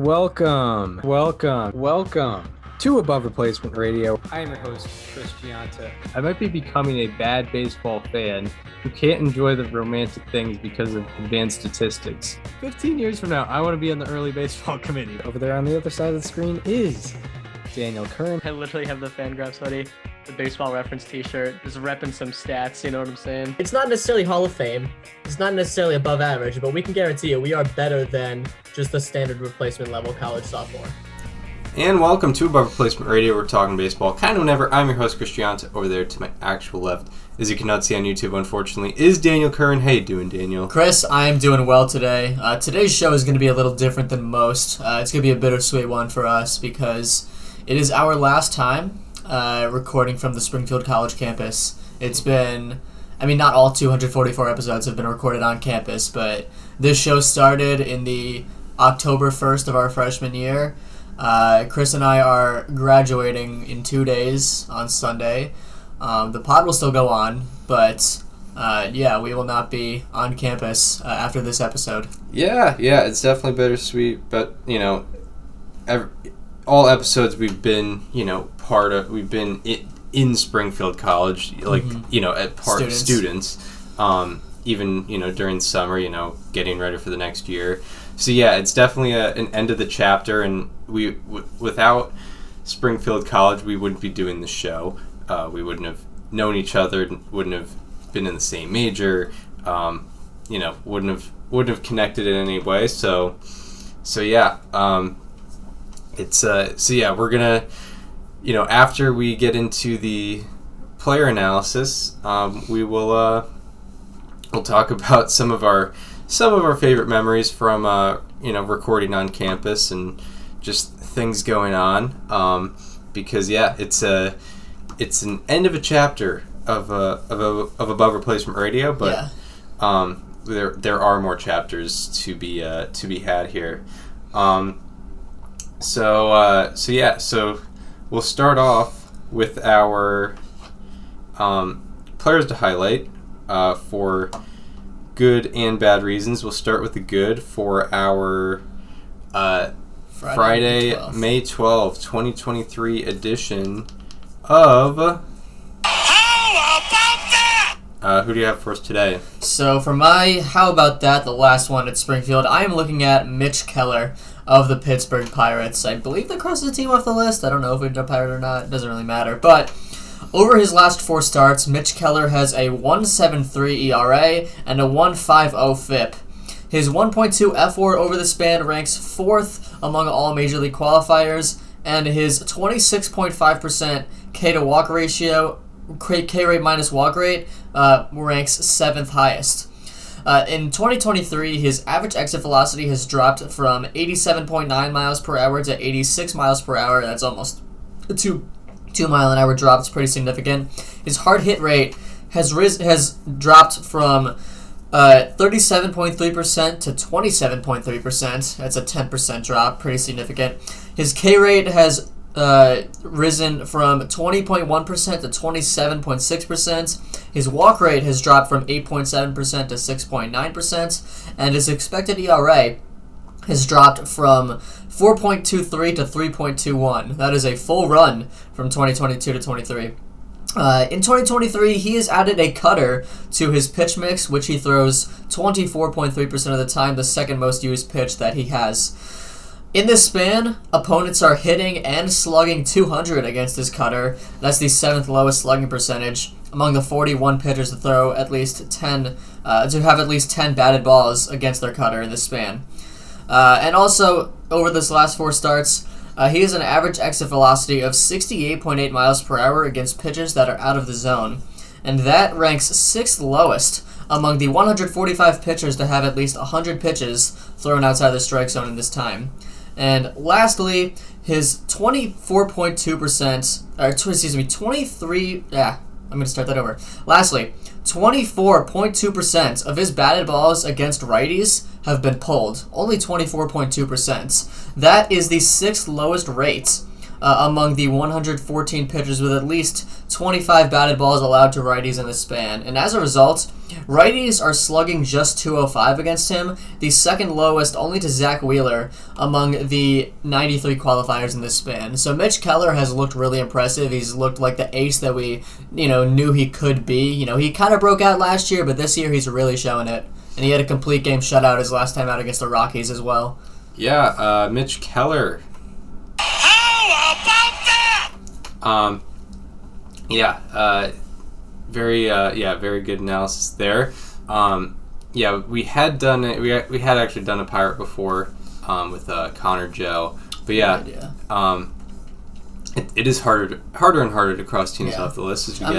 Welcome to Above Replacement Radio. I am your host, Chris Gianta. I might be becoming a bad baseball fan who can't enjoy the romantic things because of advanced statistics. 15 years from now, I want to be on the early baseball committee. Over there on the other side of the screen is Daniel Curran. I literally have the Fangraphs hoodie, the baseball reference t-shirt, just repping some stats, you know what I'm saying? It's not necessarily Hall of Fame, it's not necessarily above average, but we can guarantee you we are better than just the standard replacement level college sophomore. And welcome to Above Replacement Radio. We're talking baseball kind of whenever. I'm your host, Chris Gianta. Over there to my actual left, as you cannot see on YouTube, unfortunately, is Daniel Curran. How you doing, Daniel? Chris, I am doing well today. Today's show is going to be a little different than most. It's going to be a bittersweet one for us because it is our last time recording from the Springfield College campus. It's been, not all 244 episodes have been recorded on campus, but this show started in the October 1st of our freshman year. Chris and I are graduating in 2 days on Sunday. The pod will still go on, but we will not be on campus after this episode. Yeah, it's definitely bittersweet, but, all episodes we've been, we've been in Springfield College, at part of students, even, during summer, getting ready for the next year. So yeah, it's definitely an end of the chapter, and without Springfield College, we wouldn't be doing the show. We wouldn't have known each other, wouldn't have been in the same major, wouldn't have connected in any way. So yeah, we're gonna, after we get into the player analysis, we'll talk about some of our favorite memories from recording on campus and just things going on, because it's an end of a chapter of Above Replacement Radio, but there are more chapters to be had here. So we'll start off with our players to highlight for good and bad reasons. We'll start with the good for our Friday, May 12th, 2023 edition of... How about that? Who do you have for us today? So for my How About That, the last one at Springfield, I am looking at Mitch Keller of the Pittsburgh Pirates. I believe they crossed the team off the list. I don't know if we're a Pirate or not. It doesn't really matter. But over his last 4 starts, Mitch Keller has a 1.73 ERA and a 1.50 FIP. His 1.2 FWAR over the span ranks 4th among all Major League qualifiers, and his 26.5% K to walk ratio, K rate minus walk rate, ranks 7th highest. In 2023, his average exit velocity has dropped from 87.9 miles per hour to 86 miles per hour. That's almost a 2 mile an hour drop. It's pretty significant. His hard hit rate has dropped from 37.3% to 27.3%. That's a 10% drop, pretty significant. His K rate has risen from 20.1% to 27.6%. His walk rate has dropped from 8.7% to 6.9%, and his expected ERA has dropped from 4.23 to 3.21. That is a full run from 2022 to 23. In 2023, he has added a cutter to his pitch mix, which he throws 24.3% of the time, the second most used pitch that he has. In this span, opponents are hitting and slugging 200 against his cutter. That's the 7th lowest slugging percentage among the 41 pitchers to throw at least 10, to have at least 10 batted balls against their cutter in this span. And also, over this last 4 starts, he has an average exit velocity of 68.8 miles per hour against pitches that are out of the zone. And that ranks 6th lowest among the 145 pitchers to have at least 100 pitches thrown outside the strike zone in this time. And lastly, his 24.2% of his batted balls against righties have been pulled. Only 24.2%. That is the 6th lowest rate among the 114 pitchers with at least 25 batted balls allowed to righties in this span. And as a result, righties are slugging just 205 against him, the second lowest only to Zach Wheeler among the 93 qualifiers in this span. So Mitch Keller has looked really impressive. He's looked like the ace that we, knew he could be. He kind of broke out last year, but this year he's really showing it. And he had a complete game shutout his last time out against the Rockies as well. Yeah, Mitch Keller. How about that? Very good analysis there. We had done it. We had actually done a Pirate before with Connor Joe, but it is harder and harder to cross teams off the list as we get.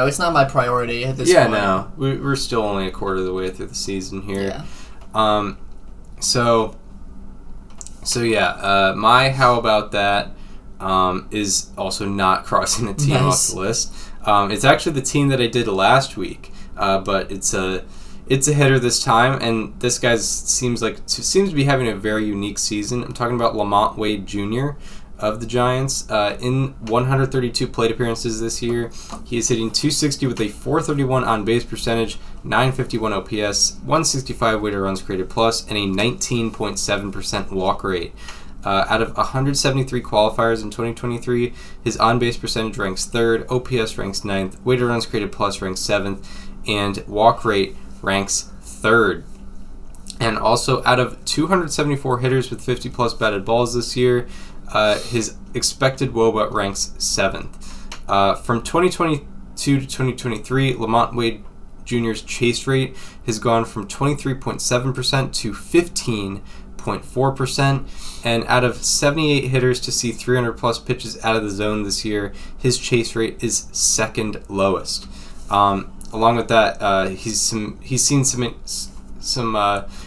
It's not my priority at this point. Yeah, no, we're still only a quarter of the way through the season here. Yeah. My how about that is also not crossing a team off the list. It's actually the team that I did last week, but it's a hitter this time, and this guy seems to be having a very unique season. I'm talking about Lamont Wade Jr. of the Giants. In 132 plate appearances this year, he is hitting .260 with a .431 on-base percentage, .951 OPS, 165 weighted runs created plus, and a 19.7% walk rate. Out of 173 qualifiers in 2023, his on-base percentage ranks 3rd, OPS ranks 9th, weighted runs created plus ranks 7th, and walk rate ranks 3rd. And also, out of 274 hitters with 50-plus batted balls this year, his expected WOBA ranks 7th. From 2022 to 2023, Lamont Wade Jr.'s chase rate has gone from 23.7% to 15.4%, and out of 78 hitters to see 300-plus pitches out of the zone this year, his chase rate is second lowest. Along with that, he's seen some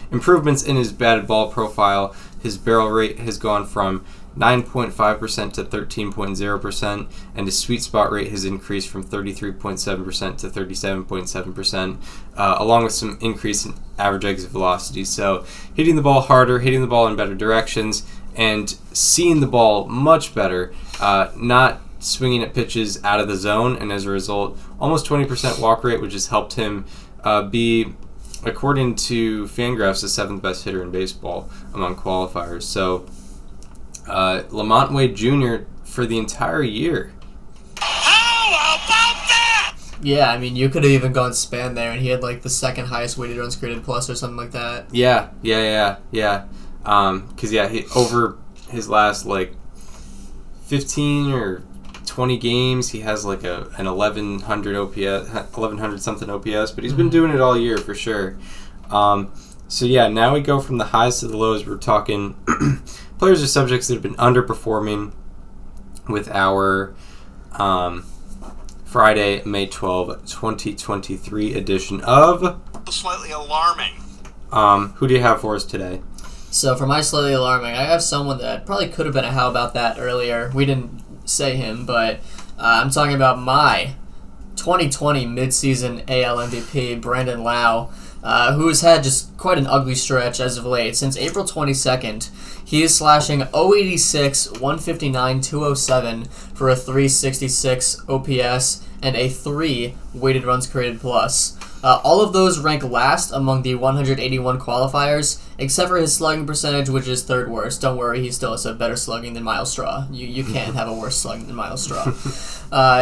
improvements in his batted ball profile. His barrel rate has gone from 9.5% to 13.0%, and his sweet spot rate has increased from 33.7% to 37.7%, along with some increase in average exit velocity. So hitting the ball harder, hitting the ball in better directions, and seeing the ball much better, not swinging at pitches out of the zone, and as a result, almost 20% walk rate, which has helped him be, according to Fangraphs, the 7th best hitter in baseball among qualifiers. So Lamont Wade Jr. for the entire year. How about that? Yeah, you could have even gone span there, and he had the second highest weighted runs created plus or something like that. Yeah. Because he over his last 15 or 20 games, he has an 1100 OPS, 1100 something OPS, but he's been doing it all year for sure. Now we go from the highs to the lows. We're talking players or subjects that have been underperforming with our Friday, May 12, 2023 edition of Slightly alarming. Who do you have for us today? So for my slightly alarming, I have someone that probably could have been a how about that earlier. We didn't say him, but I'm talking about my 2020 midseason AL MVP, Brandon Lau, who has had just quite an ugly stretch as of late. Since April 22nd, he is slashing .086, 159, 207 for a 366 OPS and a 3 weighted runs created plus. All of those rank last among the 181 qualifiers, except for his slugging percentage, which is 3rd worst. Don't worry, he still has a better slugging than Miles Straw. You can't have a worse slugging than Miles Straw.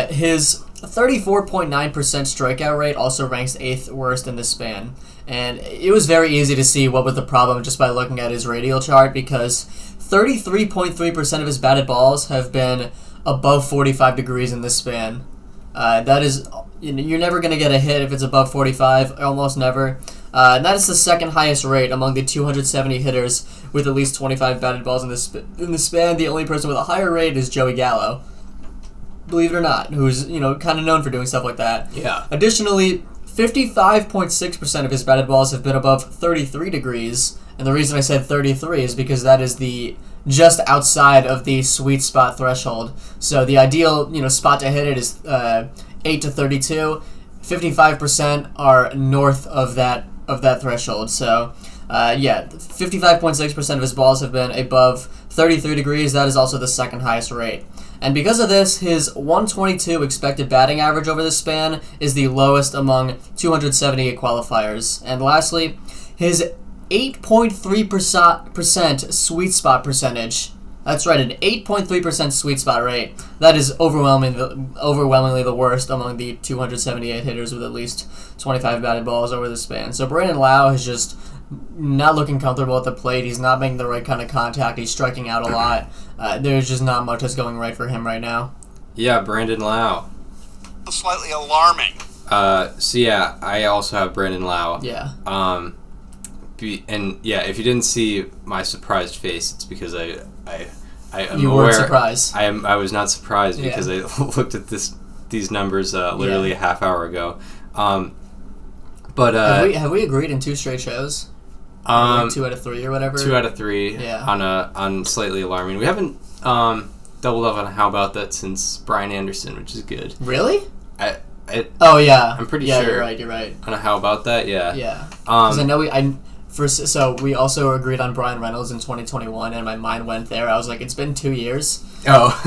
His 34.9% strikeout rate also ranks 8th worst in this span. And it was very easy to see what was the problem just by looking at his radial chart, because 33.3% of his batted balls have been above 45 degrees in this span. That is, you're never going to get a hit if it's above 45, almost never. And that is the second highest rate among the 270 hitters with at least 25 batted balls in the span. The only person with a higher rate is Joey Gallo, believe it or not, who's kind of known for doing stuff like that. Yeah. Additionally, 55.6% of his batted balls have been above 33 degrees, and the reason I said 33 is because that is the just outside of the sweet spot threshold. So the ideal spot to hit it is 8 to 32. 55% are north of that threshold. So 55.6% of his balls have been above 33 degrees, that is also the second highest rate. And because of this, his 122 expected batting average over this span is the lowest among 278 qualifiers. And lastly, his 8.3% sweet spot percentage. That's right, an 8.3% sweet spot rate. That is overwhelmingly the worst among the 278 hitters with at least 25 batted balls over the span. So Brandon Lau is just not looking comfortable at the plate. He's not making the right kind of contact. He's striking out a lot. There's just not much that's going right for him right now. Yeah, Brandon Lau. Slightly alarming. So yeah, I also have Brandon Lau. Yeah. And yeah, if you didn't see my surprised face, it's because I am You aware. weren't surprised. I was not surprised Yeah. because I looked at these numbers literally a half hour ago. But have we agreed in 2 straight shows? Like 2 out of 3 or whatever. 2 out of 3 Yeah. on slightly alarming. We haven't doubled up on How About That since Brian Anderson, which is good. Really? Oh yeah. I'm pretty yeah, sure. You're right. On a How About That, yeah. Yeah. Because I know so we also agreed on Brian Reynolds in 2021, and my mind went there. I was like, it's been 2 years. Oh.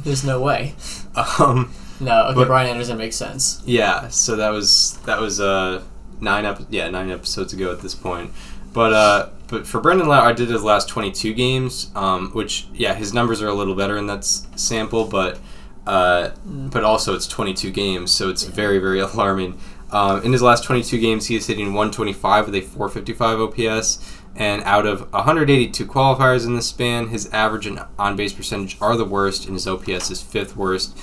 There's no way. No, okay, but, Brian Anderson makes sense. Yeah, so that was 9 episodes ago at this point. But for Brendan Lau, I did his last 22 games, which his numbers are a little better in that sample, but also it's 22 games, so it's very, very alarming. In his last 22 games, he is hitting 125 with a 455 OPS, and out of 182 qualifiers in this span, his average and on-base percentage are the worst, and his OPS is 5th worst.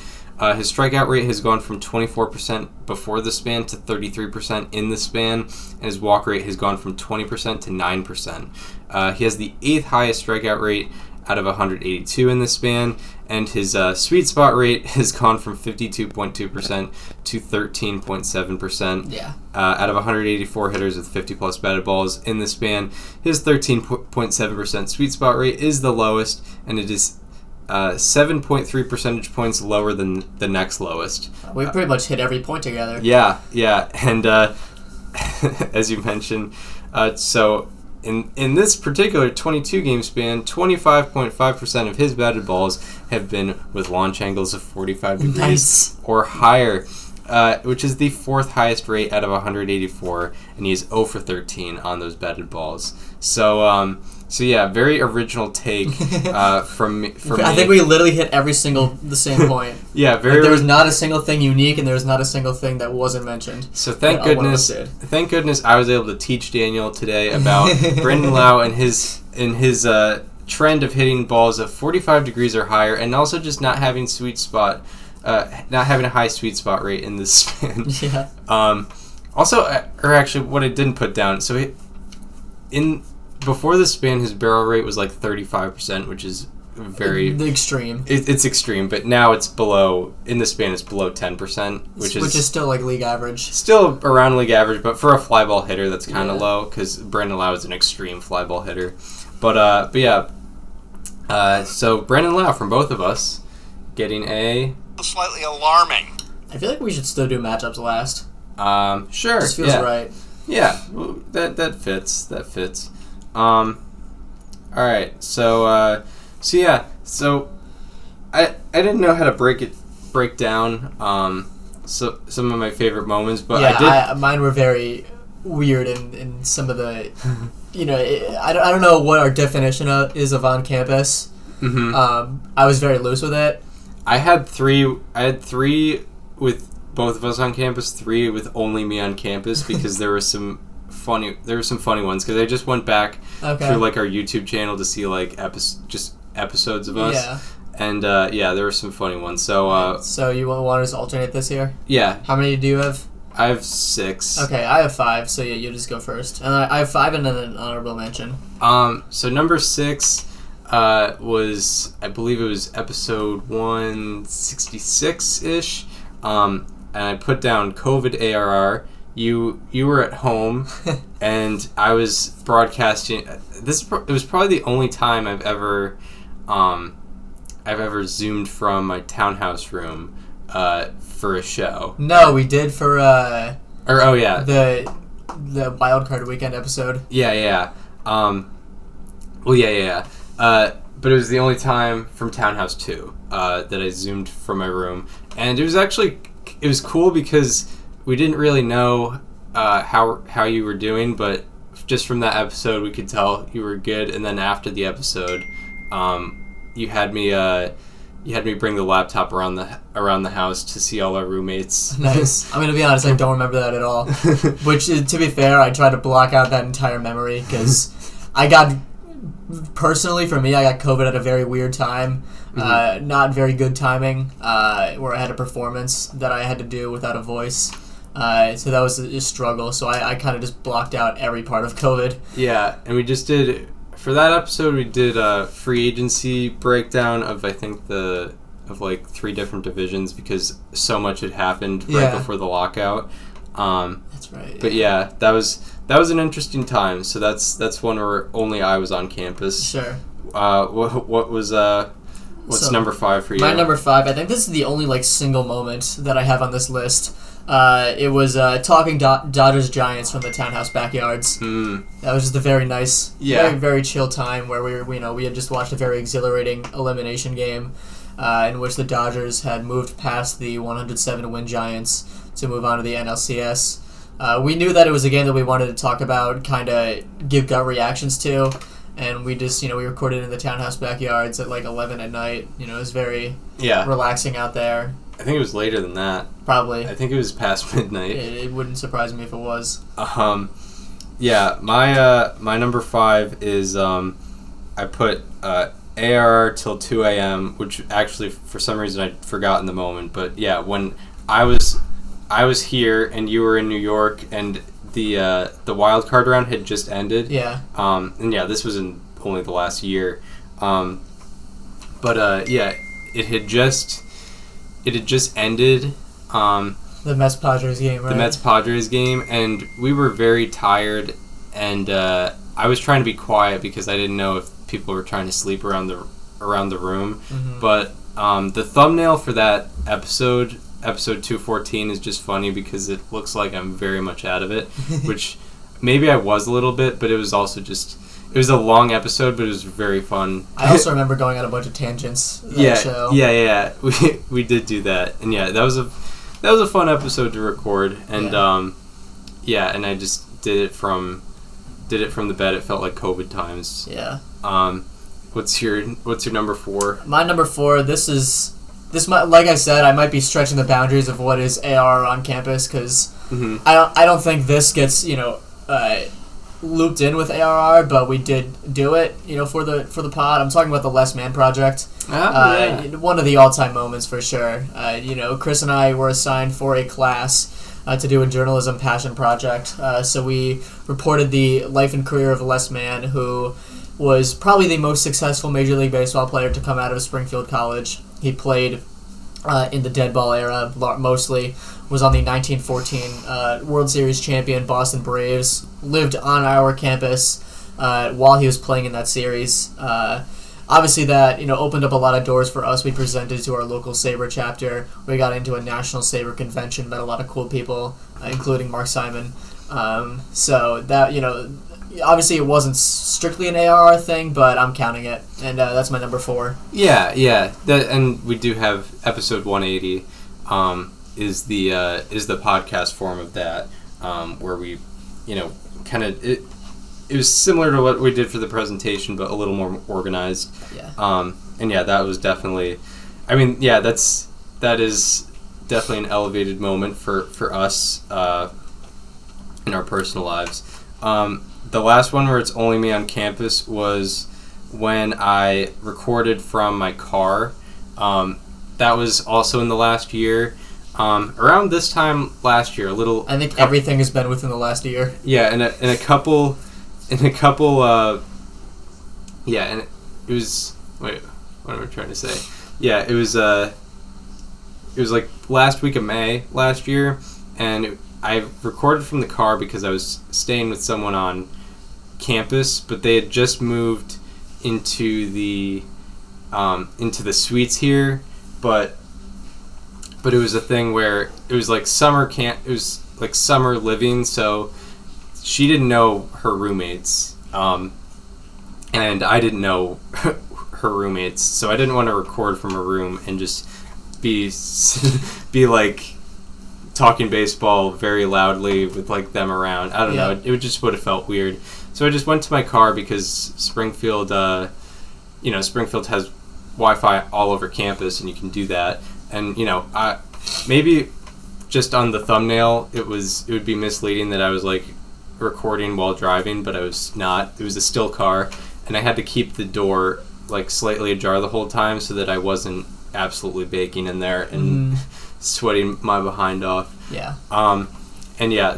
His strikeout rate has gone from 24% before the span to 33% in the span, and his walk rate has gone from 20% to 9%. He has the 8th highest strikeout rate out of 182 in the span, and his sweet spot rate has gone from 52.2% to 13.7%. Yeah. Out of 184 hitters with 50-plus batted balls in the span, his 13.7% sweet spot rate is the lowest, and it is 7.3 percentage points lower than the next lowest. We pretty much hit every point together. Yeah, and as you mentioned, so in this particular 22-game span, 25.5% of his batted balls have been with launch angles of 45 degrees or higher, which is the 4th highest rate out of 184, and he's 0 for 13 on those batted balls. So yeah, very original take from me. I think we literally hit the same point. Yeah, there was not a single thing unique, and there was not a single thing that wasn't mentioned. So thank goodness I was able to teach Daniel today about Brendan Lau and his trend of hitting balls of 45 degrees or higher, and also just not having not having a high sweet spot rate in this span. Yeah. Actually, what I didn't put down. So before the span, his barrel rate was like 35%, which is very extreme. It's extreme, but now it's below. In the span, it's below 10%, which is still like league average. Still around league average, but for a fly ball hitter, that's kind of low because Brandon Lau is an extreme fly ball hitter. But yeah. So Brandon Lau from both of us getting a slightly alarming. I feel like we should still do matchups last. Sure. This feels right. Yeah, that fits. That fits. All right. So yeah. So I didn't know how to break down so some of my favorite moments, but mine were very weird in some of the I don't know what our definition is of on campus. Mm-hmm. I was very loose with it. I had three with both of us on campus, 3 with only me on campus because there were some funny ones because I just went back through like our YouTube channel to see like episodes of us. Yeah. And there were some funny ones. So you want us to alternate this year? Yeah. How many do you have? I have 6. Okay, I have 5. So yeah, you just go first. And I have 5 and then an honorable mention. So number 6 was, I believe it was episode 166-ish. And I put down COVID ARR. You were at home, and I was broadcasting. It was probably the only time I've ever zoomed from my townhouse room for a show. No, we did for the wild card weekend episode. Yeah. but it was the only time from Townhouse 2 that I Zoomed from my room. And it was cool because we didn't really know how you were doing, but just from that episode we could tell you were good. And then after the episode, you had me bring the laptop around the house to see all our roommates. Nice. I'm gonna be honest, I don't remember that at all. Which, to be fair, I tried to block out that entire memory because personally, for me, I got COVID at a very weird time. Not very good timing, where I had a performance that I had to do without a voice. So that was a struggle. So I kind of just blocked out every part of COVID. Yeah, and we just did, for that episode, we did a free agency breakdown of, I think, like 3 different divisions because so much had happened right before the lockout. That's right. But yeah, that was an interesting time. So that's one where only I was on campus. Sure. What's number 5 for you? My number 5, I think this is the only like single moment that I have on this list. It was talking Dodgers Giants from the townhouse backyards. That was just a very nice, very, very chill time where we had just watched a very exhilarating elimination game in which the Dodgers had moved past the 107-win Giants to move on to the NLCS. We knew that it was a game that we wanted to talk about, kind of give gut reactions to, and we just, we recorded in the townhouse backyards at like 11 at night. It was very relaxing out there. I think it was later than that. Probably. I think it was past midnight. It wouldn't surprise me if it was. Yeah, my number 5 is I put ARR till 2 a.m., which actually for some reason I forgot in the moment. But yeah, when I was here and you were in New York and the wild card round had just ended. Yeah. And yeah, this was in only the last year. Yeah, it had just ended. The Mets-Padres game, right? The Mets-Padres game, and we were very tired, and I was trying to be quiet because I didn't know if people were trying to sleep around the room. Mm-hmm. But the thumbnail for that episode 214, is just funny because it looks like I'm very much out of it, which maybe I was a little bit, but it was also just... It was a long episode, but it was very fun. I also remember going on a bunch of tangents that show. Yeah. We did do that, and yeah, that was a fun episode to record, and and I just did it from the bed. It felt like COVID times. Yeah. What's your number 4? My number 4. This might, like I said, I might be stretching the boundaries of what is AR on campus because I don't think this gets looped in with ARR, but we did do it, for the pod. I'm talking about the Less Man Project. One of the all-time moments for sure. Chris and I were assigned for a class to do a journalism passion project. So we reported the life and career of Les Man, who was probably the most successful Major League Baseball player to come out of Springfield College. He played in the dead ball era, mostly. Was on the 1914 World Series champion Boston Braves. Lived on our campus while he was playing in that series. Obviously, that opened up a lot of doors for us. We presented to our local Sabre chapter. We got into a national Sabre convention, met a lot of cool people, including Mark Simon. So that obviously it wasn't strictly an ARR thing, but I'm counting it, and that's my number 4. Yeah. And we do have episode 180. Is the podcast form of that, where we, kind of it was similar to what we did for the presentation, but a little more organized. Yeah. And yeah, that was definitely, that is definitely an elevated moment for us in our personal lives. The last one where it's only me on campus was when I recorded from my car. That was also in the last year. Around this time last year, I think everything has been within the last year. Yeah, and a couple. And it was. Wait, what am I trying to say? Yeah, it was like last week of May last year, and I recorded from the car because I was staying with someone on campus, but they had just moved into the suites here, but it was a thing where it was like it was like summer living, so she didn't know her roommates, and I didn't know her roommates, so I didn't want to record from a room and just be like talking baseball very loudly with like them around. I don't know. It would have felt weird. So I just went to my car because Springfield, Springfield has Wi-Fi all over campus, and you can do that. And maybe just on the thumbnail, it would be misleading that I was like recording while driving, but I was not. It was a still car, and I had to keep the door like slightly ajar the whole time so that I wasn't absolutely baking in there and sweating my behind off. Yeah. And yeah,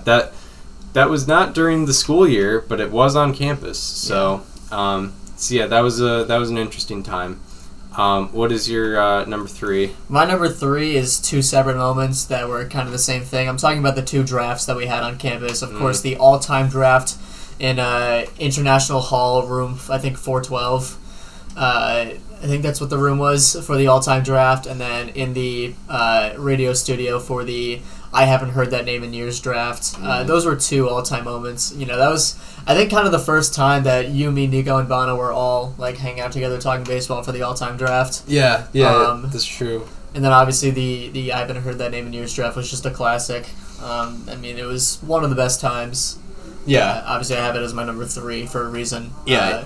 that was not during the school year, but it was on campus. So, yeah, that was an interesting time. What is your number 3? My number 3 is 2 separate moments that were kind of the same thing. I'm talking about the 2 drafts that we had on campus. Of course, the all-time draft in International Hall, room, I think, 412. I think that's what the room was for the all-time draft. And then in the radio studio for the I haven't heard that name in years draft. Those were 2 all-time moments. That was, I think, kind of the first time that you, me, Nico, and Bono were all like hanging out together talking baseball for the all-time draft. Yeah, that's true. And then obviously the I haven't heard that name in years draft was just a classic. It was one of the best times. Yeah. Obviously, I have it as my number 3 for a reason. Yeah.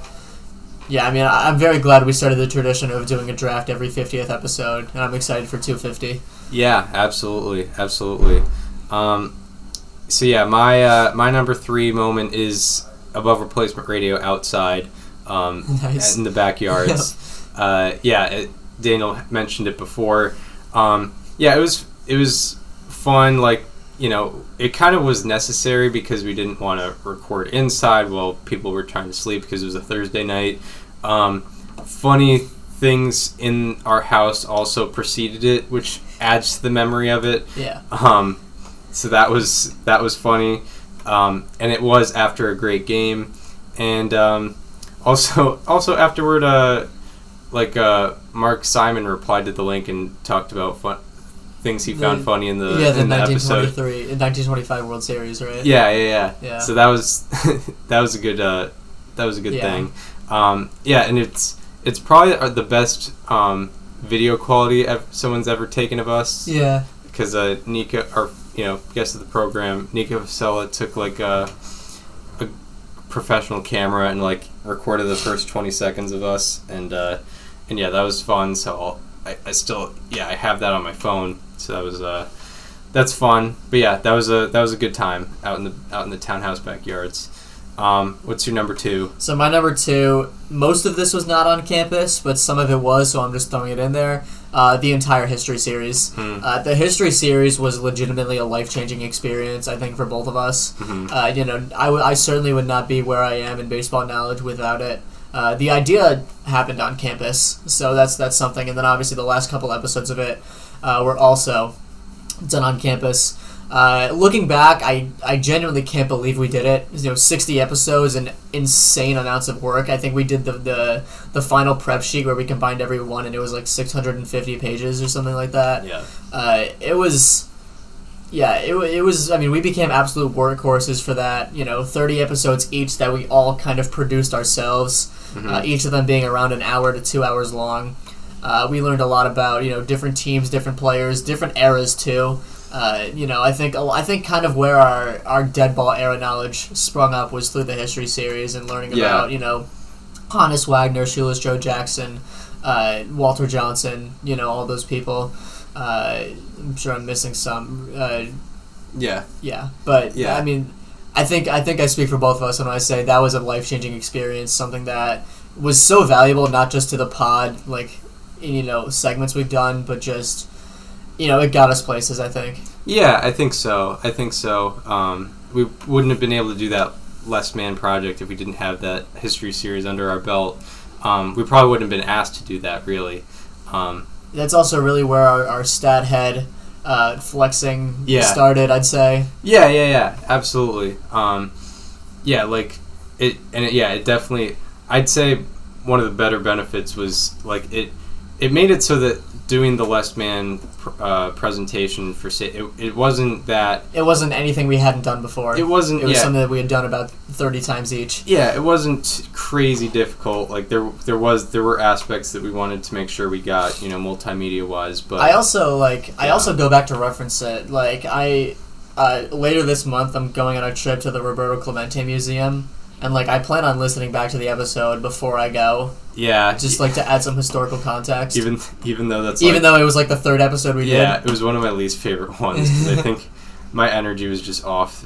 I'm very glad we started the tradition of doing a draft every 50th episode, and I'm excited for 250. Yeah, absolutely. So yeah, my number 3 moment is above replacement radio outside, nice. in the backyards. Daniel mentioned it before. It was fun. Like, it kind of was necessary because we didn't want to record inside while people were trying to sleep because it was a Thursday night. Funny things in our house also preceded it, which adds to the memory of it. Yeah. So that was funny, and it was after a great game, and also afterward, Mark Simon replied to the link and talked about things he found funny in the in the 1925 World Series, right? Yeah. So that was a good thing. And it's probably the best video quality someone's ever taken of us. Yeah. Because Nico, or guest of the program, Nico Vasella took like a professional camera and like recorded the first 20 seconds of us, and that was fun. So I have that on my phone. So that's fun. But yeah, that was a good time out in the townhouse backyards. What's your number 2? So my number 2, most of this was not on campus, but some of it was, so I'm just throwing it in there. The entire history series. The history series was legitimately a life-changing experience, I think, for both of us. I certainly would not be where I am in baseball knowledge without it. The idea happened on campus, so that's something. And then obviously the last couple episodes of it were also done on campus. Looking back, I genuinely can't believe we did it. 60 episodes and insane amounts of work. I think we did the final prep sheet where we combined every one, and it was like 650 pages or something like that. Yeah. It was. I mean, we became absolute workhorses for that. 30 episodes each that we all kind of produced ourselves. Each of them being around an hour to 2 hours long. We learned a lot about different teams, different players, different eras too. I think kind of where our dead ball era knowledge sprung up was through the history series and learning about Hannes Wagner, Shoeless Joe Jackson, Walter Johnson, all those people. I'm sure I'm missing some. But I mean, I think I speak for both of us when I say that was a life-changing experience, something that was so valuable not just to the pod, like segments we've done, but just it got us places, I think. Yeah, I think so. We wouldn't have been able to do that Less Man project if we didn't have that history series under our belt. We probably wouldn't have been asked to do that, really. That's also really where our stat head flexing started, I'd say. Yeah, absolutely. It definitely, I'd say one of the better benefits was like it it made it so that doing the Less Man presentation for it wasn't that... It wasn't anything we hadn't done before. It wasn't... It was something that we had done about 30 times each. Yeah, it wasn't crazy difficult. Like, there were aspects that we wanted to make sure we got, multimedia-wise, but... I also go back to reference it. Like, later this month, I'm going on a trip to the Roberto Clemente Museum, and, like, I plan on listening back to the episode before I go. Yeah. Just, like, to add some historical context. Even though that's Even though it was, like, the third episode we did. Yeah, it was one of my least favorite ones, because I think my energy was just off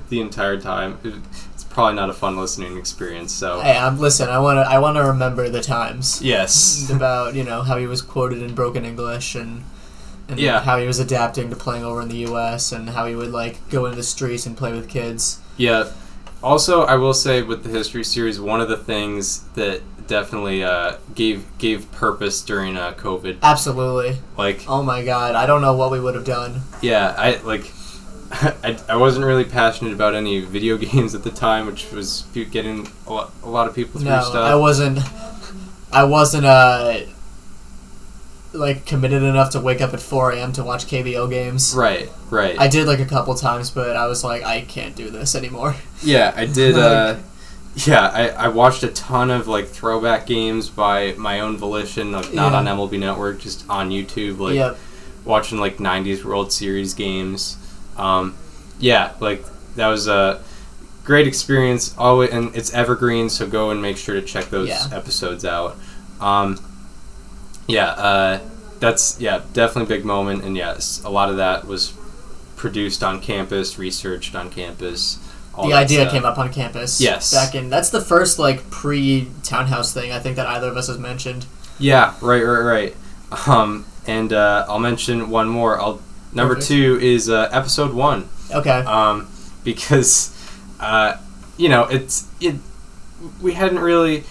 the entire time. It's probably not a fun listening experience, so... Hey, listen, I want to remember the times. Yes. About, how he was quoted in broken English, and how he was adapting to playing over in the U.S., and how he would, like, go into the streets and play with kids. Yeah. Also, I will say with the history series, one of the things that definitely gave purpose during COVID. Absolutely. Like, oh my God, I don't know what we would have done. Yeah, I wasn't really passionate about any video games at the time, which was getting a lot of people through stuff. I wasn't like committed enough to wake up at 4 a.m. to watch KBO games. Right. I did like a couple times, but I was like, I can't do this anymore. Yeah, I did. I watched a ton of like throwback games by my own volition, like not on MLB Network, just on YouTube, like watching like 90s World Series games. Like that was a great experience. Always, and it's evergreen, so go and make sure to check those episodes out. That's definitely a big moment, and yes, a lot of that was produced on campus, researched on campus. The idea came up on campus. Yes. That's the first like pre-townhouse thing I think that either of us has mentioned. Yeah, right. And I'll mention one more. Number 2 is episode 1. Okay. Because we hadn't really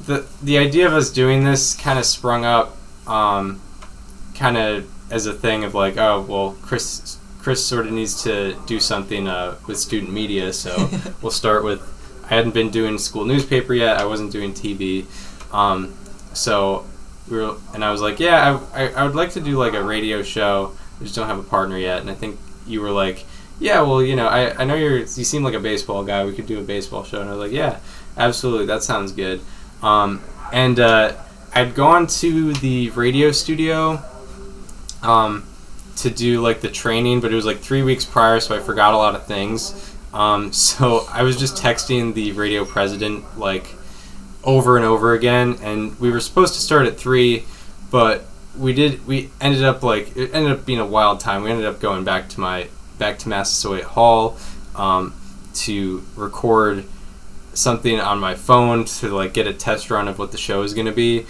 the idea of us doing this kind of sprung up kind of as a thing of like, oh well, Chris sort of needs to do something with student media, so we'll start with... I hadn't been doing school newspaper yet. I wasn't doing TV, so I was like, yeah, I would like to do like a radio show. I just don't have a partner yet. And I think you were like, yeah, well, I know you seem like a baseball guy. We could do a baseball show. And I was like, yeah, absolutely, that sounds good. And I'd gone to the radio studio to do like the training, but it was like 3 weeks prior, so I forgot a lot of things. So I was just texting the radio president like over and over again, and we were supposed to start at 3, but it ended up being a wild time. We ended up going back to Massasoit Hall to record something on my phone to like get a test run of what the show is going to be.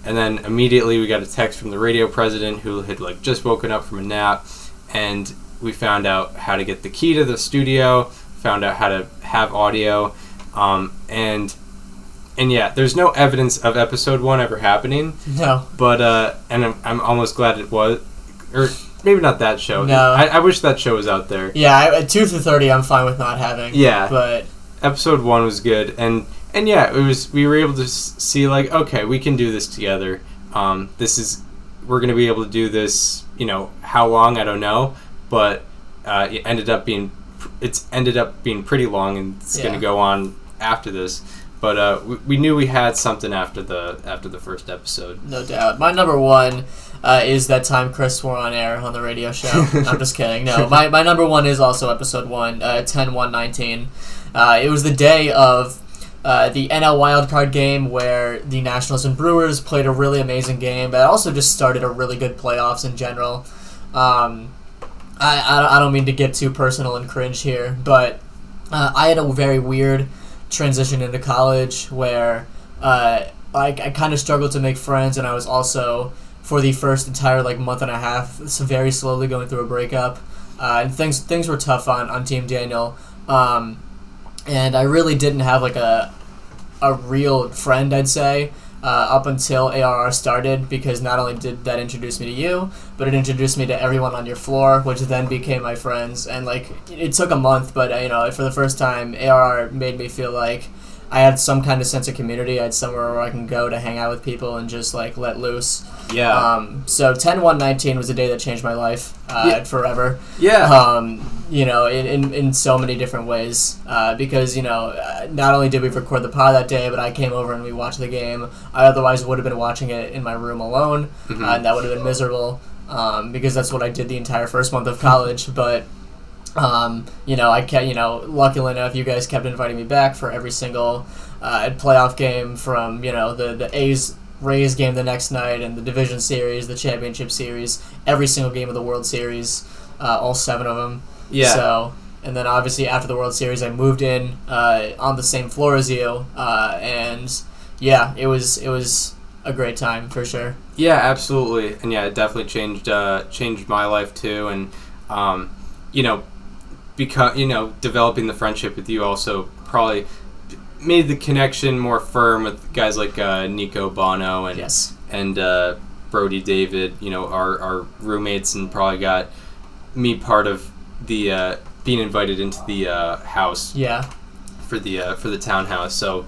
And then immediately we got a text from the radio president who had like just woken up from a nap, and we found out how to get the key to the studio, found out how to have audio, and yeah, there's no evidence of episode 1 ever happening. No. But and I'm almost glad it was, or maybe not that show. No. I wish that show was out there. Yeah, 2 through 30 I'm fine with not having. Yeah. But episode 1 was good, and yeah, we were able to see like, okay, we can do this together. We're gonna be able to do this. How long, I don't know, but it ended up being pretty long, and it's gonna go on after this. But we knew we had something after the first episode. No doubt. My number 1 is that time Chris swore on air on the radio show. I'm just kidding. No, my number 1 is also episode 1, 10/1/19. It was the day of the NL wildcard game where the Nationals and Brewers played a really amazing game, but also just started a really good playoffs in general. I don't mean to get too personal and cringe here, but I had a very weird transition into college where I kind of struggled to make friends, and I was also, for the first entire like month and a half, very slowly going through a breakup, and things were tough on Team Daniel. And I really didn't have like a real friend, I'd say, up until ARR started, because not only did that introduce me to you, but it introduced me to everyone on your floor, which then became my friends. And like it took a month, but for the first time, ARR made me feel like I had some kind of sense of community. I had somewhere where I can go to hang out with people and just like let loose. Yeah. So 10/1/19 was a day that changed my life forever. Yeah. In so many different ways. Because not only did we record the pod that day, but I came over and we watched the game. I otherwise would have been watching it in my room alone, and that would have been miserable. Because that's what I did the entire first month of college. But I kept, luckily enough, you guys kept inviting me back for every single playoff game, from the Rays game the next night, and the division series, the championship series, every single game of the World Series, all 7 of them. Yeah. So, and then obviously after the World Series, I moved in on the same floor as you, and yeah, it was a great time for sure. Yeah, absolutely, and yeah, it definitely changed my life too, and developing the friendship with you also probably made the connection more firm with guys like Nico Bono and Yes. and Brody David, our roommates, and probably got me part of the being invited into the house. Yeah. For the townhouse. So,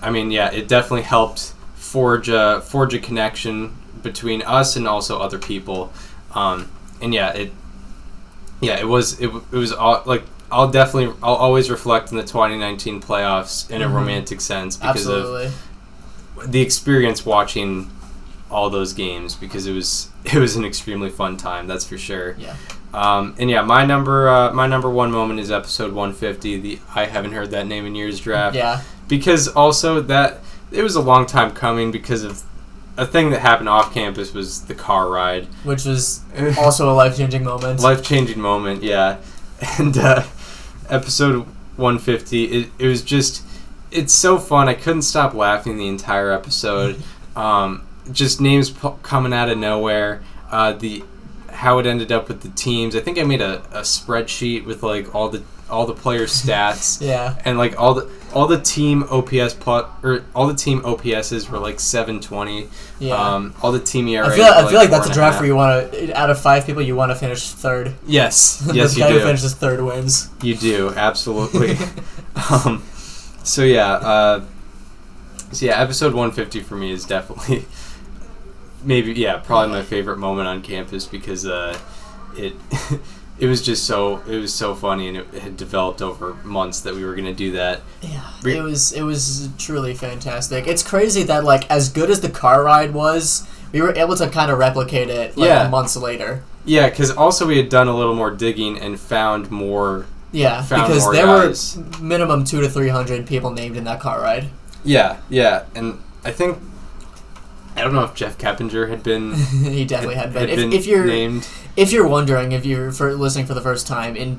I mean, yeah, it definitely helped forge a connection between us and also other people. And yeah, it was all, like, I'll always reflect on the 2019 playoffs in a romantic sense because Absolutely. of the experience watching all those games, because it was an extremely fun time, that's for sure. Yeah. And yeah, my number one moment is episode 150, the I haven't heard that name in years draft. Yeah. Because also that it was a long time coming because of a thing that happened off campus was the car ride, Which was also a life-changing moment. Life-changing moment, yeah. And episode 150, it was just, it's so fun. I couldn't stop laughing the entire episode. Just names coming out of nowhere. How it ended up with the teams. I think I made a spreadsheet with like all the players' stats. Yeah. And like all the team OPS all the team OPSs were like 720. Yeah. All the team ERA. I feel like that's a draft where you want to, out of 5 people, you want to finish third. Yes. The Yes, you guy do. who finishes third wins. You do, absolutely. So yeah, episode 150 for me is definitely probably my favorite moment on campus, because it was just so funny, and it had developed over months that we were going to do that. Yeah, it was truly fantastic. It's crazy that, like, as good as the car ride was, we were able to kind of replicate it months later. Yeah, because also we had done a little more digging and found more. Yeah, because there were minimum 200 to 300 people named in that car ride. Yeah, and I think, I don't know if Jeff Keppinger had been. He definitely had been. If you're named. If you're wondering, if you're listening for the first time, in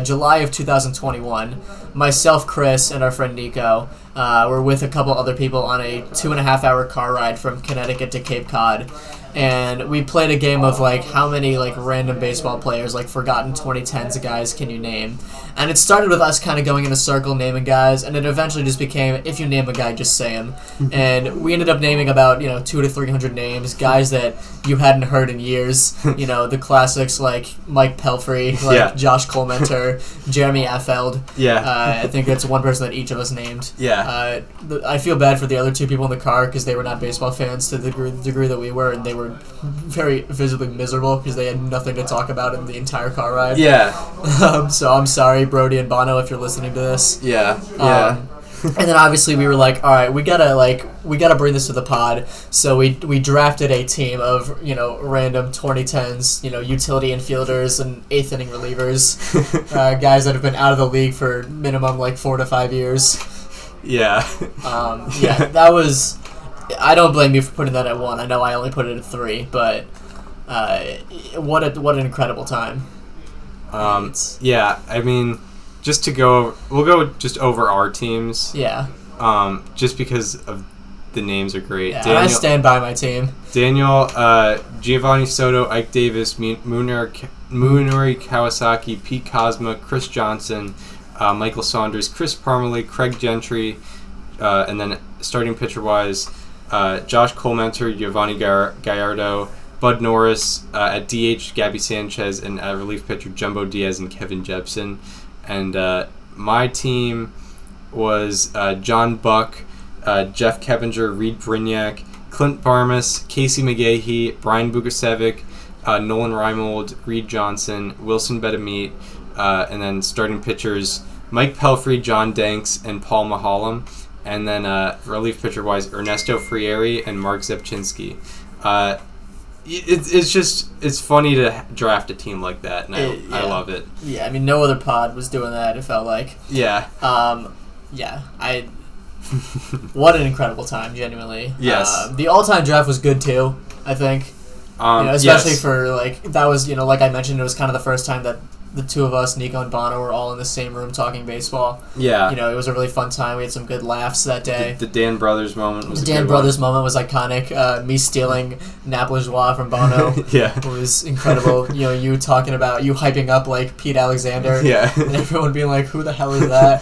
July of 2021, myself, Chris, and our friend Nico were with a couple other people on a 2.5-hour car ride from Connecticut to Cape Cod. And we played a game of, like, how many, like, random baseball players, like, forgotten 2010s guys can you name? And it started with us kind of going in a circle naming guys, and it eventually just became, if you name a guy, just say him. And we ended up naming about, 200 to 300 names, guys that you hadn't heard in years. The classics like Mike Pelfrey, Josh Colmenter, Jeremy Affeld. Yeah. I think that's one person that each of us named. Yeah. I feel bad for the other 2 people in the car because they were not baseball fans to the degree that we were, and they were very visibly miserable because they had nothing to talk about in the entire car ride. Yeah. So I'm sorry, Brody and Bono, if you're listening to this. Yeah. And then obviously we were like, all right, we gotta bring this to the pod. So we drafted a team of random 2010s, utility infielders and 8th inning relievers, guys that have been out of the league for minimum like 4 to 5 years. Yeah. That was. I don't blame you for putting that at 1. I know I only put it at 3, but what an incredible time. Yeah, I mean, we'll go just over our teams. Yeah. Just because of the names are great. Yeah, I stand by my team. Daniel, Giovanni Soto, Ike Davis, Munari Kawasaki, Pete Cosma, Chris Johnson, Michael Saunders, Chris Parmalee, Craig Gentry, and then starting pitcher-wise, Josh Colmenter, Giovanni Gallardo, Bud Norris, at DH, Gabby Sanchez, and relief pitcher Jumbo Diaz and Kevin Jepson. And my team, was John Buck, Jeff Kevinger, Reed Brignac, Clint Barmas, Casey McGahee, Brian Bukosevic, Nolan Reimold, Reed Johnson, Wilson Betamete, and then starting pitchers Mike Pelfrey, John Danks, and Paul Mahalam. And then relief pitcher-wise, Ernesto Frieri and Mark Zepchinski. It's funny to draft a team like that, and I love it. Yeah, I mean, no other pod was doing that, it felt like. Yeah. What an incredible time, genuinely. Yes. The all-time draft was good, too, I think. Especially for, that was, like I mentioned, it was kind of the first time that the two of us, Nico and Bono, were all in the same room talking baseball. Yeah. It was a really fun time. We had some good laughs that day. The Dan Brothers moment was moment was iconic. Me stealing Nap Lajoie from Bono was incredible. You talking about, you hyping up, Pete Alexander. Yeah. And everyone being like, who the hell is that?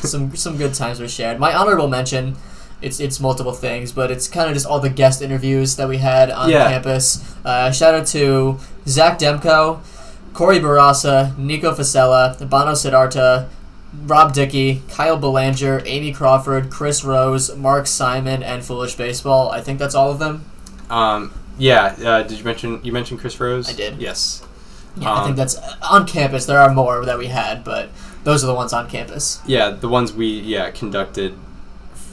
Some good times were shared. My honorable mention, it's multiple things, but it's kind of just all the guest interviews that we had on campus. Shout out to Zach Demko, Corey Barassa, Nico Fasella, Bono Siddhartha, Rob Dickey, Kyle Belanger, Amy Crawford, Chris Rose, Mark Simon, and Foolish Baseball. I think that's all of them. Did you mention Chris Rose? I did. Yes. Yeah, I think that's on campus. There are more that we had, but those are the ones on campus. Yeah, the ones we conducted.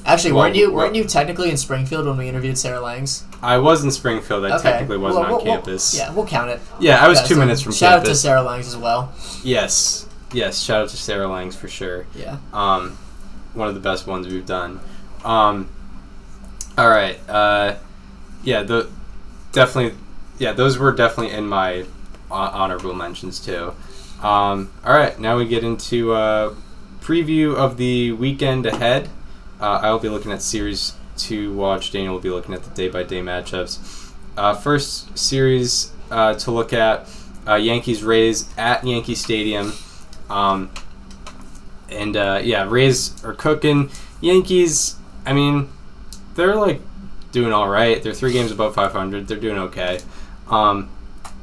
Actually, weren't you technically in Springfield when we interviewed Sarah Langs? I was in Springfield. I technically wasn't on campus. We'll count it. Yeah, I was 2 minutes from shout campus. Shout out to Sarah Langs as well. Yes, shout out to Sarah Langs for sure. Yeah. One of the best ones we've done. All right. Those were definitely in my honorable mentions too. All right, now we get into preview of the weekend ahead. I'll be looking at series to watch. Daniel will be looking at the day-by-day matchups. First series to look at, Yankees-Rays at Yankee Stadium. Rays are cooking. Yankees, I mean, they're doing all right. They're 3 games above 500. They're doing okay.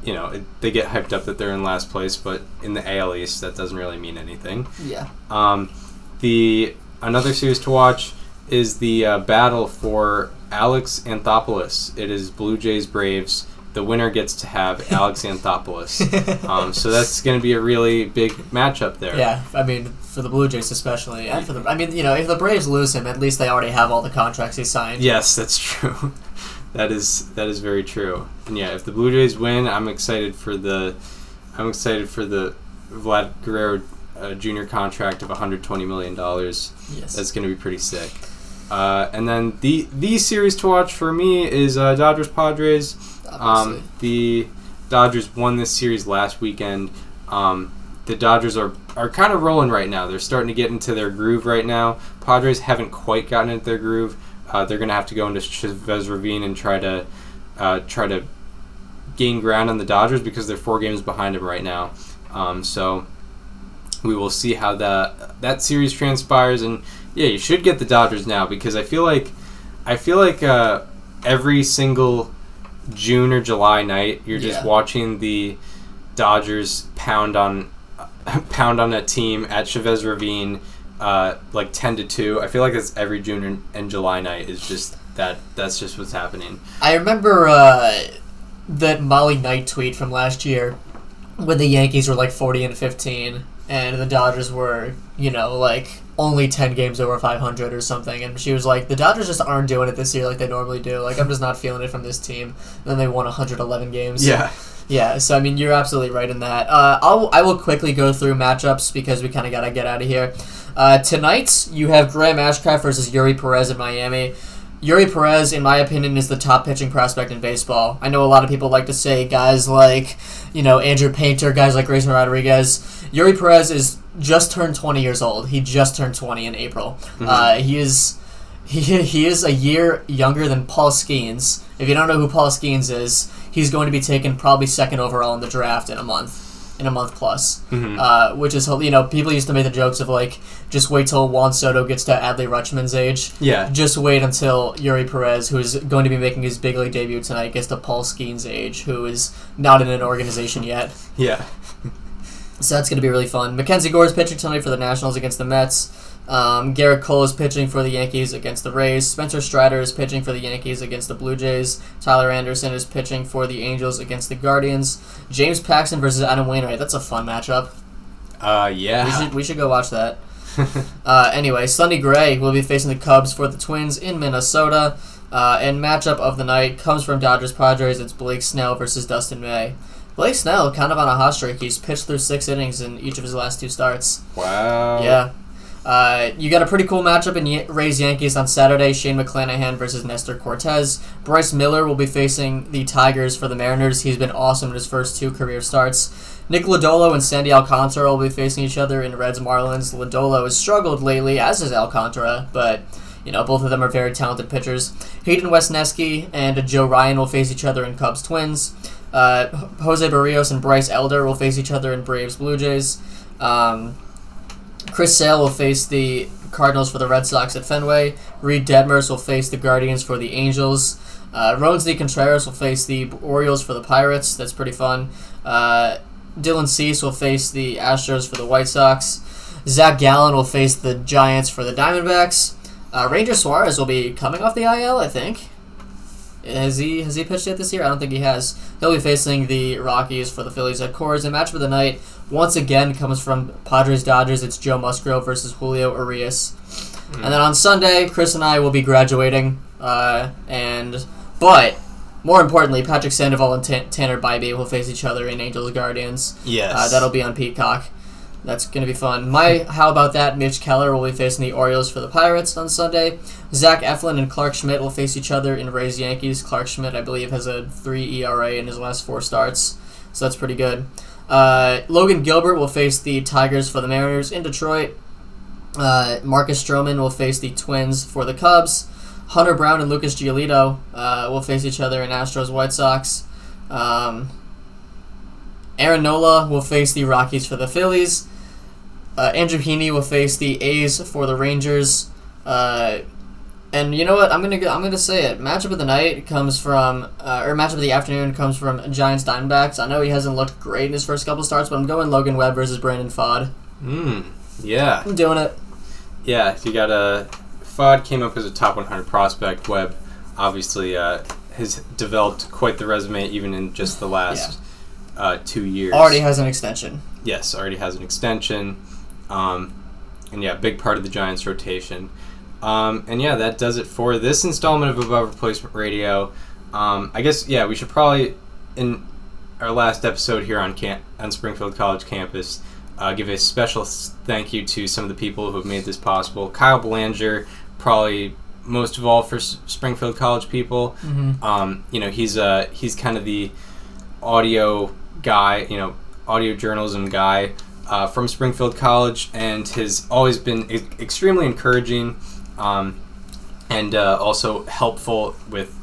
They get hyped up that they're in last place, but in the AL East, that doesn't really mean anything. Yeah. Another series to watch is the battle for Alex Anthopoulos. It is Blue Jays Braves. The winner gets to have Alex Anthopoulos. So that's going to be a really big matchup there. Yeah, I mean, for the Blue Jays especially. And if the Braves lose him, at least they already have all the contracts he signed. Yes, that's true. That is very true. And if the Blue Jays win, I'm excited for the Vlad Guerrero junior contract of $120 million. Yes. That's going to be pretty sick. And then the series to watch for me is Dodgers-Padres. The Dodgers won this series last weekend. The Dodgers are kind of rolling right now. They're starting to get into their groove right now. Padres haven't quite gotten into their groove. They're going to have to go into Chavez Ravine and try to gain ground on the Dodgers because they're 4 games behind them right now. So we will see how that series transpires, and you should get the Dodgers now because I feel like every single June or July night you're just watching the Dodgers pound on a team at Chavez Ravine 10-2. I feel like that's every June and July night is just that's just what's happening. I remember that Molly Knight tweet from last year when the Yankees were 40-15 and the Dodgers were, only 10 games over 500 or something, and she was like, the Dodgers just aren't doing it this year like they normally do. I'm just not feeling it from this team. And then they won 111 games. Yeah. Yeah, so you're absolutely right in that. I will quickly go through matchups because we kind of got to get out of here. Tonight, you have Graham Ashcraft versus Yuri Perez in Miami. Yuri Perez, in my opinion, is the top pitching prospect in baseball. I know a lot of people like to say guys like, Andrew Painter, guys like Grayson Rodriguez. Yuri Perez is just turned 20 years old. He just turned 20 in April. Mm-hmm. He is a year younger than Paul Skeens. If you don't know who Paul Skeens is, he's going to be taken probably 2nd overall in the draft in a month plus. Mm-hmm. Which is, people used to make the jokes of just wait till Juan Soto gets to Adley Rutschman's age. Yeah. Just wait until Yuri Perez, who's going to be making his big league debut tonight, gets to Paul Skeens' age, who is not in an organization yet. Yeah. So that's going to be really fun. Mackenzie Gore is pitching tonight for the Nationals against the Mets. Garrett Cole is pitching for the Yankees against the Rays. Spencer Strider is pitching for the Yankees against the Blue Jays. Tyler Anderson is pitching for the Angels against the Guardians. James Paxton versus Adam Wainwright. That's a fun matchup. Yeah. We should go watch that. Anyway, Sonny Gray will be facing the Cubs for the Twins in Minnesota. And matchup of the night comes from Dodgers Padres. It's Blake Snell versus Dustin May. Blake Snell kind of on a hot streak. He's pitched through 6 innings in each of his last 2 starts. Wow. Yeah. You got a pretty cool matchup in Rays-Yankees on Saturday. Shane McClanahan versus Nestor Cortez. Bryce Miller will be facing the Tigers for the Mariners. He's been awesome in his first 2 career starts. Nick Lodolo and Sandy Alcantara will be facing each other in Reds-Marlins. Lodolo has struggled lately, as has Alcantara, but both of them are very talented pitchers. Hayden Wesneski and Joe Ryan will face each other in Cubs-Twins. Jose Barrios and Bryce Elder will face each other in Braves-Blue Jays. Chris Sale will face the Cardinals for the Red Sox at Fenway. Reed Detmers will face the Guardians for the Angels. Roansy Contreras will face the Orioles for the Pirates. That's pretty fun. Dylan Cease will face the Astros for the White Sox. Zach Gallen will face the Giants for the Diamondbacks. Ranger Suarez will be coming off the IL, I think. Has he pitched yet this year? I don't think he has. He'll be facing the Rockies for the Phillies at Coors. And match of the night, once again, comes from Padres-Dodgers. It's Joe Musgrove versus Julio Urias. And then on Sunday, Chris and I will be graduating. But more importantly, Patrick Sandoval and Tanner Bybee will face each other in Angels Guardians. Yes. That'll be on Peacock. That's going to be fun. How about that? Mitch Keller will be facing the Orioles for the Pirates on Sunday. Zach Eflin and Clark Schmidt will face each other in Rays-Yankees. Clark Schmidt, I believe, has a 3 ERA in his last 4 starts, so that's pretty good. Logan Gilbert will face the Tigers for the Mariners in Detroit. Marcus Stroman will face the Twins for the Cubs. Hunter Brown and Lucas Giolito will face each other in Astros-White Sox. Aaron Nola will face the Rockies for the Phillies. Andrew Heaney will face the A's for the Rangers. And you know what? I'm gonna say it. Matchup of the night comes from, or matchup of the afternoon comes from Giants Diamondbacks. I know he hasn't looked great in his first couple starts, but I'm going Logan Webb versus Brandon Fod. Yeah. I'm doing it. Yeah, you got Fod came up as a top 100 prospect. Webb obviously has developed quite the resume even in just the last 2 years. Already has an extension. Yes, already has an extension. And yeah, big part of the Giants rotation. And yeah, that does it for this installment of Above Replacement Radio. I guess, yeah, we should probably, in our last episode here on Springfield College campus, give a special thank you to some of the people who have made this possible. Kyle Belanger, probably most of all for Springfield College people. Mm-hmm. He's kind of the audio guy, audio journalism guy from Springfield College, and has always been extremely encouraging and also helpful with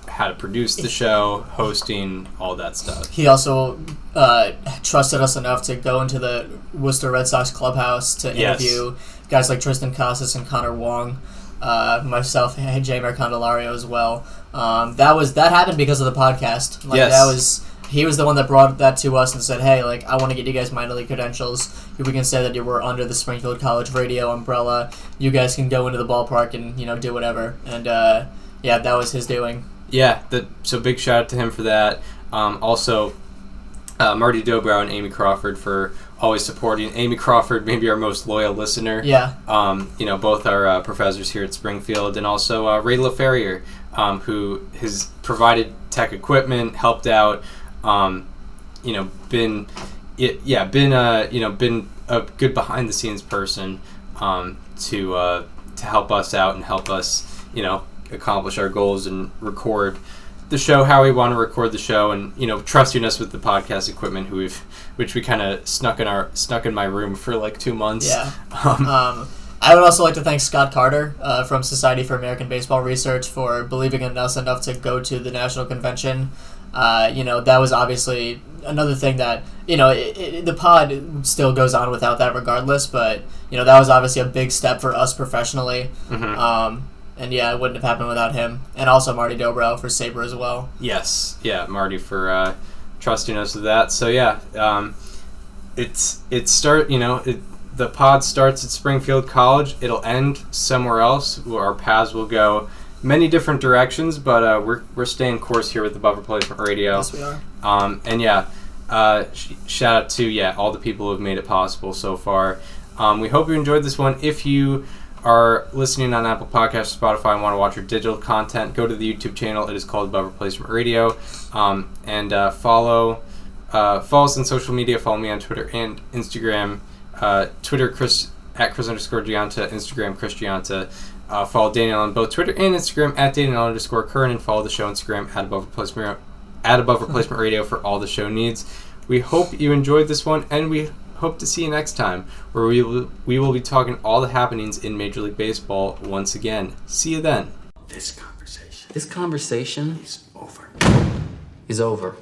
how to produce the show, hosting, all that stuff. He also trusted us enough to go into the Worcester Red Sox clubhouse to interview guys like Tristan Casas and Connor Wong, myself, and Jamer Candelario as well. That happened because of the podcast. He was the one that brought that to us and said, hey, I want to get you guys minor league credentials. We can say that you were under the Springfield College radio umbrella. You guys can go into the ballpark and, do whatever. And, that was his doing. Yeah, so big shout out to him for that. Also, Marty Dobrow and Amy Crawford for always supporting. Amy Crawford, maybe our most loyal listener. Yeah. Both are professors here at Springfield. And also Ray LaFerrier, who has provided tech equipment, helped out, been a good behind the scenes person to help us out and help us accomplish our goals and record the show how we want to record the show, and trusting us with the podcast equipment which we kind of snuck in my room for 2 months. I would also like to thank Scott Carter from Society for American Baseball Research for believing in us enough to go to the national convention. That was obviously another thing that, the pod still goes on without that regardless, but, that was obviously a big step for us professionally. Mm-hmm. And yeah, it wouldn't have happened without him. And also Marty Dobrow for Sabre as well. Yes. Yeah, Marty for trusting us with that. So yeah, the pod starts at Springfield College. It'll end somewhere else. Our paths will go many different directions, but we're staying course here with Above Replacement Radio. Yes, we are. Shout out to all the people who have made it possible so far. We hope you enjoyed this one. If you are listening on Apple Podcasts, Spotify, and want to watch our digital content, go to the YouTube channel. It is called Above Replacement Radio, and follow us on social media. Follow me on Twitter and Instagram. Twitter Chris @Chris_Gianta, Instagram Chris Gianta. Follow Daniel on both Twitter and Instagram @Daniel_Curran, and follow the show on Instagram @Above Replacement Radio for all the show needs. We hope you enjoyed this one, and we hope to see you next time, where we will be talking all the happenings in Major League Baseball once again. See you then. This conversation is over.